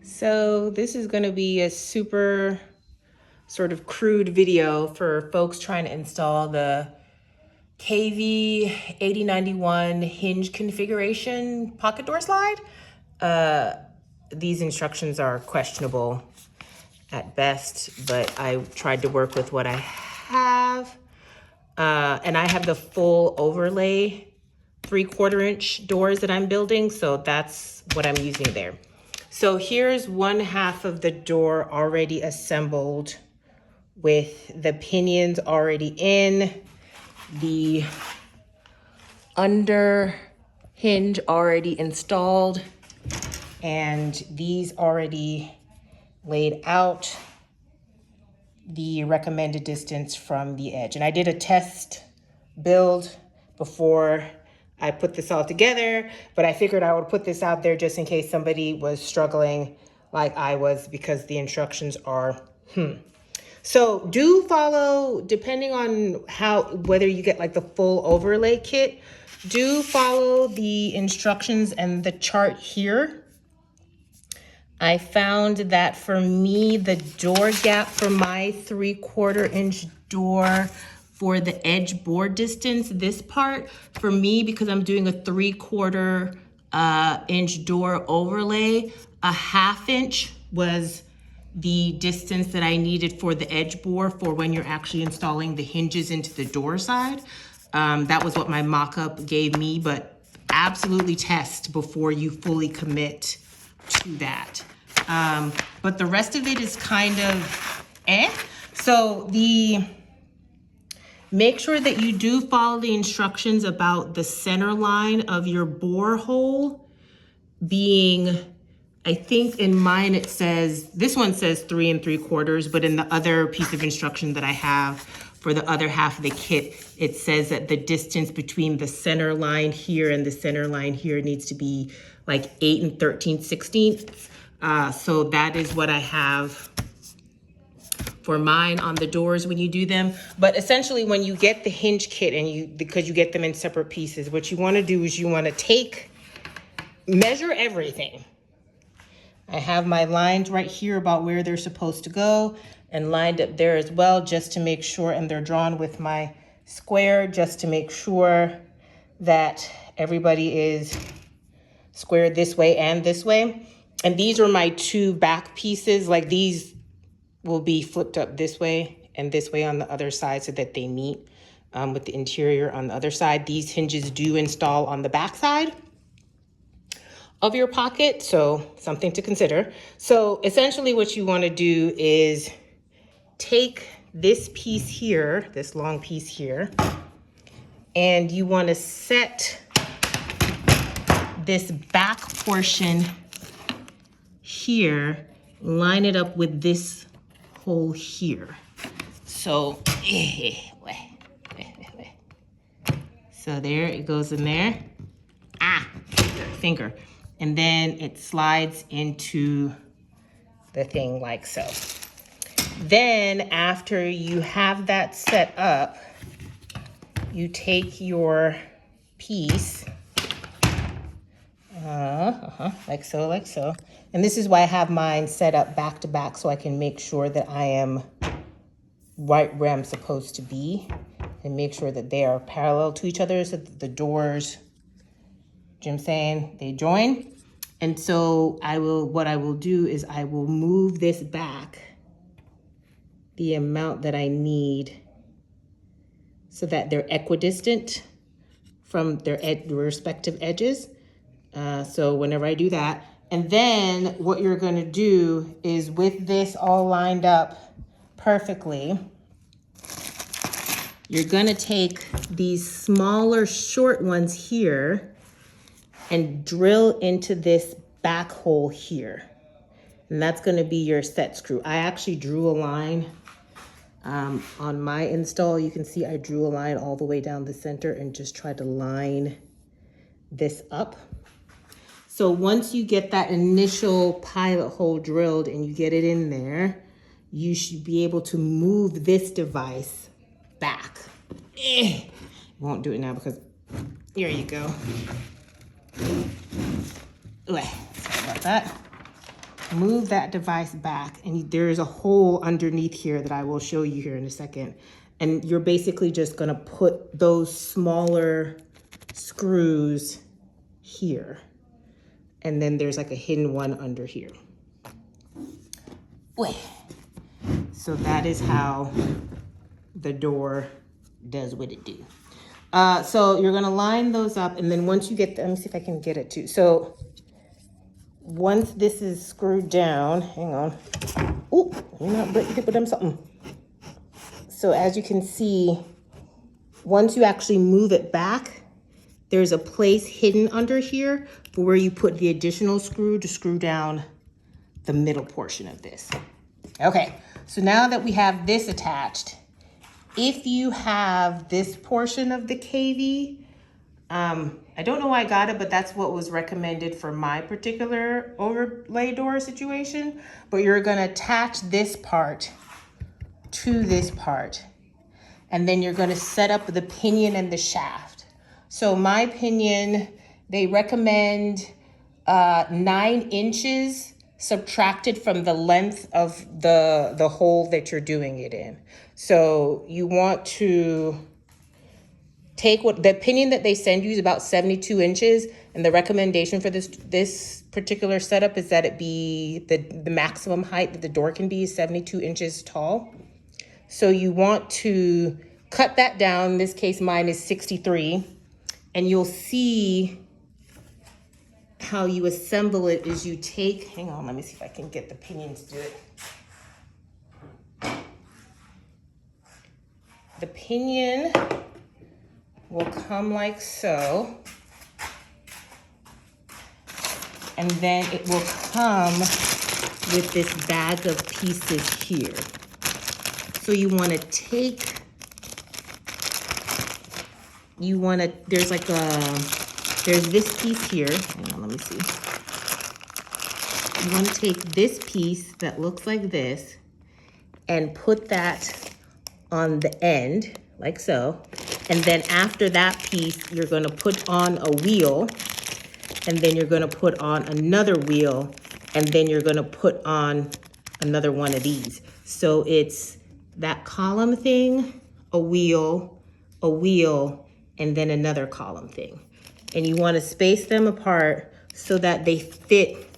So this is going to be a super sort of crude video for folks trying to install the KV8091 hinge configuration pocket door slide. These instructions are questionable at best, but I tried to work with what I have. And I have the full overlay 3/4 inch doors that I'm building, so that's what I'm using there. So here's one half of the door already assembled with the pinions already in, the under hinge already installed, and these already laid out, the recommended distance from the edge. And I did a test build before I put this all together, but I figured I would put this out there just in case somebody was struggling like I was, because the instructions are So do follow, depending on whether you get like the full overlay kit, do follow the instructions and the chart here. I found that for me, the door gap for my 3/4 inch door for the edge board distance, this part, for me, because I'm doing a 3/4 inch door overlay, a 1/2 inch was the distance that I needed for the edge bore for when you're actually installing the hinges into the door side. That was what my mock-up gave me, but absolutely test before you fully commit to that. But the rest of it is kind of So make sure that you do follow the instructions about the center line of your bore hole being, I think in mine it says, this one says 3 3/4, but in the other piece of instruction that I have for the other half of the kit, it says that the distance between the center line here and the center line here needs to be like 8 13/16. So that is what I have for mine on the doors when you do them. But essentially when you get the hinge kit, and because you get them in separate pieces, what you want to do is you want to measure everything. I have my lines right here about where they're supposed to go and lined up there as well, just to make sure, and they're drawn with my square just to make sure that everybody is squared this way and this way. And these are my two back pieces. Like, these will be flipped up this way and this way on the other side so that they meet with the interior on the other side. These hinges do install on the back side of your pocket, so something to consider. So essentially what you want to do is take this piece here, this long piece here, and you want to set this back portion here, line it up with this hole here. So there it goes in there. Finger. And then it slides into the thing like so. Then after you have that set up, you take your piece, like so. And this is why I have mine set up back to back, so I can make sure that I am right where I'm supposed to be, and make sure that they are parallel to each other so that the doors, you know what I'm saying, they join. And so what I will do is I will move this back the amount that I need so that they're equidistant from their respective edges. So whenever I do that, and then what you're going to do is, with this all lined up perfectly, you're going to take these smaller short ones here and drill into this back hole here. And that's going to be your set screw. I actually drew a line on my install. You can see I drew a line all the way down the center and just tried to line this up. So once you get that initial pilot hole drilled and you get it in there, you should be able to move this device back. Won't do it now because here you go. Sorry about that. move that device back, and there's a hole underneath here that I will show you here in a second. And you're basically just gonna put those smaller screws here. And then there's like a hidden one under here. Wait. So that is how the door does what it do. So you're gonna line those up, and then once you get, let me see if I can get it too. So once this is screwed down, hang on. Oh, you're not breaking it with them something. So as you can see, once you actually move it back, there's a place hidden under here for where you put the additional screw to screw down the middle portion of this. Okay, so now that we have this attached, if you have this portion of the KV, I don't know why I got it, but that's what was recommended for my particular overlay door situation. But you're gonna attach this part to this part, and then you're gonna set up the pinion and the shaft. So my pinion, they recommend 9 inches subtracted from the length of the hole that you're doing it in. So you want to take what the pinion that they send you is about 72 inches, and the recommendation for this particular setup is that it be the maximum height that the door can be is 72 inches tall. So you want to cut that down. In this case, mine is 63, and you'll see how you assemble it is you take, hang on, let me see if I can get the pinions to do it. The pinion will come like so, and then it will come with this bag of pieces here. So you want to take, there's this piece here. Hang on, let me see. You want to take this piece that looks like this and put that on the end, like so. And then after that piece, you're gonna put on a wheel, and then you're gonna put on another wheel, and then you're gonna put on another one of these. So it's that column thing, a wheel, and then another column thing. And you wanna space them apart so that they fit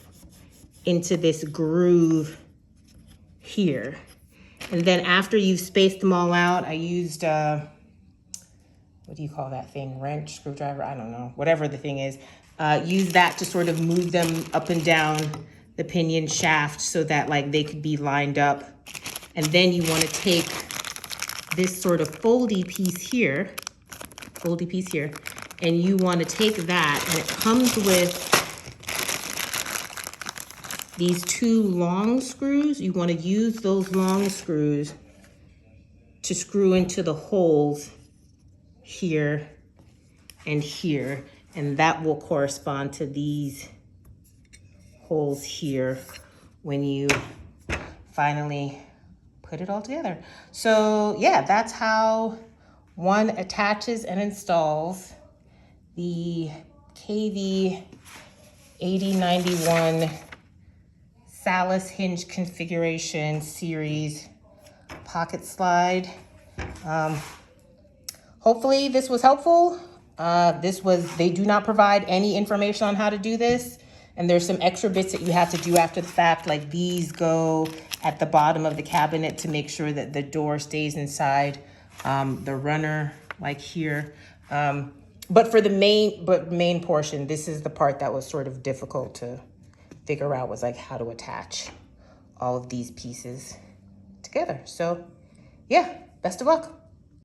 into this groove here. And then after you've spaced them all out, I used, what do you call that thing? Wrench, screwdriver, I don't know, whatever the thing is. Use that to sort of move them up and down the pinion shaft so that like they could be lined up. And then you want to take this sort of foldy piece here, and you want to take that, and it comes with these 2 long screws. You want to use those long screws to screw into the holes here and here, and that will correspond to these holes here when you finally put it all together. So yeah, that's how one attaches and installs the KV 8091 Salis Hinge configuration series pocket slide. Hopefully this was helpful. They do not provide any information on how to do this. And there's some extra bits that you have to do after the fact, like these go at the bottom of the cabinet to make sure that the door stays inside the runner, like here. But for the main portion, this is the part that was sort of difficult to figure out, was like how to attach all of these pieces together. So yeah, best of luck.